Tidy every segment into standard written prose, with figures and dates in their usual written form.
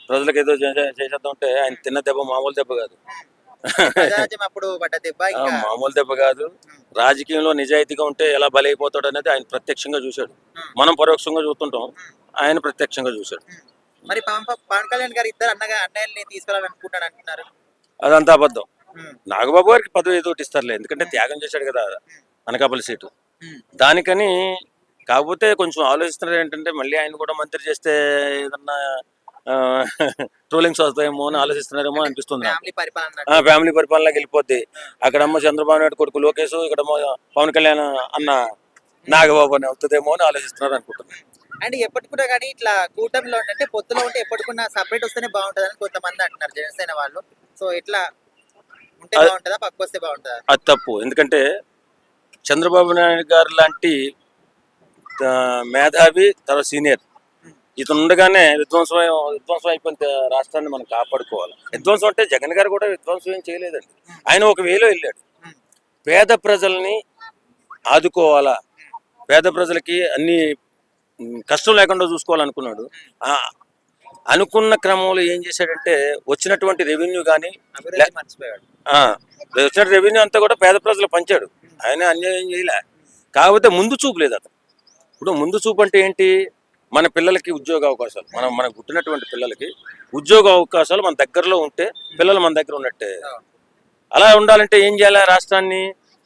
ప్రజలకు ఏదో చేసేద్దాం అంటే ఆయన తిన్న దెబ్బ మామూలు దెబ్బ కాదు. ప్రజారాజ్యం అప్పుడు పడ్డ దెబ్బ ఇంకా మామూలు దెబ్బ కాదు. రాజకీయంలో నిజాయితీగా ఉంటే ఎలా బలైపోతాడు అనేది ఆయన ప్రత్యక్షంగా చూశాడు. మనం పరోక్షంగా చూస్తుంటాం, ఆయన ప్రత్యక్షంగా చూశాడు. మరి పవన్ కళ్యాణ్ గారు ఇద్దరు అన్నయ్యల్ని తీసుకురావాలనుకుంటాడు అంటున్నారు. అదంతా అబద్ధం. నాగబాబు గారికి పదవి ఏదో ఒకటి ఇస్తారులే, ఎందుకంటే త్యాగం చేశాడు కదా అనకాపల్లి సీటు. దానికని కాకపోతే కొంచెం ఆలోచిస్తున్నారు ఏంటంటే మళ్ళీ ఆయన కూడా మంత్రి చేస్తే ఏదన్నా ట్రోలింగ్స్ వస్తాయేమో అని ఆలోచిస్తున్నారేమో అనిపిస్తుంది. ఫ్యామిలీ పరిపాలనకి వెళ్ళిపోద్ది. అక్కడమ్మ చంద్రబాబు నాయుడు కొడుకు లోకేష్, ఇక్కడ పవన్ కళ్యాణ్ అన్న నాగబాబు అని అవుతుందేమో అని ఆలోచిస్తున్నారు అనుకుంటున్నాను. అండ్ ఎప్పటికూడా కానీ ఇట్లా కూటమిలో అంటే పొత్తులో ఉంటే ఎప్పటికున్నా సపరేట్ వస్తేనే బాగుంటుంది అని కొంతమంది అంటున్నారు జనసేన వాళ్ళు. సో ఇట్లా ఉంటే బాగుంటుందా, పక్క వస్తే బాగుంటుందా? అది తప్పు. ఎందుకంటే చంద్రబాబు నాయుడు గారు లాంటి మేధావి తర్వాత సీనియర్ ఇతను ఉండగానే విధ్వంసం అయిపోయిన రాష్ట్రాన్ని మనం కాపాడుకోవాలి. విధ్వంసం అంటే జగన్ గారు కూడా విధ్వంసం ఏం చేయలేదండి. ఆయన ఒక వేలో వెళ్ళాడు. పేద ప్రజల్ని ఆదుకోవాలా, పేద ప్రజలకి అన్ని కష్టం లేకుండా చూసుకోవాలనుకున్నాడు. అనుకున్న క్రమంలో ఏం చేశాడంటే వచ్చినటువంటి రెవెన్యూ కానీ వచ్చిన రెవెన్యూ అంతా కూడా పేద ప్రజలు పంచాడు. ఆయన అన్యాయం చేయలే. కాకపోతే ముందు చూపు లేదు అతను. ఇప్పుడు ముందు చూపు అంటే ఏంటి? మన పిల్లలకి ఉద్యోగ అవకాశాలు, మనకు పుట్టినటువంటి పిల్లలకి ఉద్యోగ అవకాశాలు మన దగ్గరలో ఉంటే పిల్లలు మన దగ్గర ఉన్నట్టే. అలా ఉండాలంటే ఏం చేయాలి? రాష్ట్రాన్ని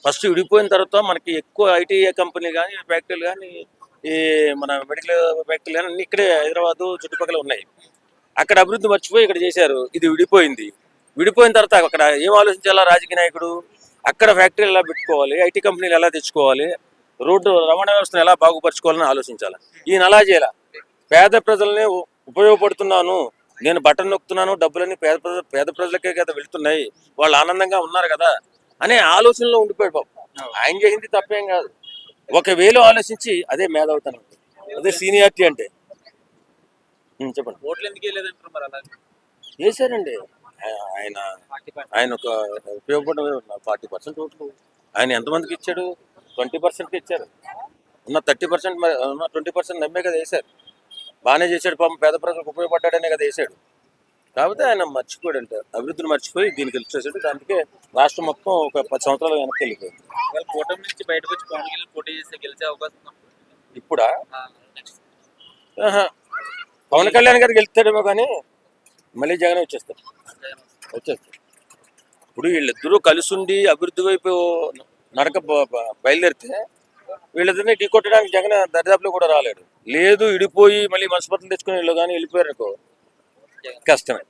ఫస్ట్ విడిపోయిన తర్వాత మనకి ఎక్కువ ఐటీ కంపెనీ కానీ ఫ్యాక్టరీలు కానీ ఈ మన మెడికల్ ఫ్యాక్టరీలు కానీ అన్ని ఇక్కడే హైదరాబాదు చుట్టుపక్కల ఉన్నాయి. అక్కడ అభివృద్ధి మర్చిపోయి ఇక్కడ చేశారు. ఇది విడిపోయింది. విడిపోయిన తర్వాత అక్కడ ఏం ఆలోచించాలా రాజకీయ నాయకుడు? అక్కడ ఫ్యాక్టరీలు ఎలా పెట్టుకోవాలి, ఐటీ కంపెనీలు ఎలా తెచ్చుకోవాలి, రోడ్డు రవాణా వ్యవస్థను ఎలా బాగుపరచుకోవాలని ఆలోచించాలి. ఈయన అలా చేయాల. పేద ప్రజల్ని ఉపయోగపడుతున్నాను, నేను బటన్ నొక్కుతున్నాను, డబ్బులన్నీ పేద ప్రజలకే కదా వెళుతున్నాయి, వాళ్ళు ఆనందంగా ఉన్నారు కదా అనే ఆలోచనలో ఉండిపోయాడు బాబు. ఆయన చేసింది తప్పేం కాదు. ఒక వేలో ఆలోచించి అదే మేధావుతనం, అదే సీనియారిటీ అంటే. చెప్పండి. ఓట్లు ఎందుకు వేయలేదంటారు మరి? అలా వేశారండి. ఆయన ఒక ఉపయోగపడే 40% ఓట్లు ఆయన ఎంతమందికి ఇచ్చాడు? 20%కి ఇచ్చారు. ఉన్న 30% ఉన్న 20% నమ్మే కదా వేశారు. బాగానే చేశాడు పాపం, పేద ప్రజలకు ఉపయోగపడ్డాడనే కదా వేశాడు. కాకపోతే ఆయన మర్చిపోయాడు, అంటే అభివృద్ధిని మర్చిపోయి దీనికి వచ్చేసాడు. దానికే రాష్ట్రం మొత్తం ఒక 10 సంవత్సరాలు వెనక్కి వెళ్ళిపోయింది. కూటమి నుంచి బయటకు వచ్చి పవన్ కళ్యాణ్ పోటీ చేస్తే గెలిచే అవకాశం ఇప్పుడా? పవన్ కళ్యాణ్ గారికి వెళ్తాడేమో కానీ మళ్ళీ జగన్ వచ్చేస్తారు. ఇప్పుడు వీళ్ళిద్దరూ కలిసి ఉండి అభివృద్ధి వైపు నడక బయలుదేరితే వీళ్ళిద్దరిని ఢీ కొట్టడానికి జగన్ దరిదాపులో కూడా రాలేడు. లేదు ఇడిపోయి మళ్ళీ మనస్పర్ధలు తెచ్చుకుని వీళ్ళు కానీ వెళ్ళిపోయారు కష్టమే.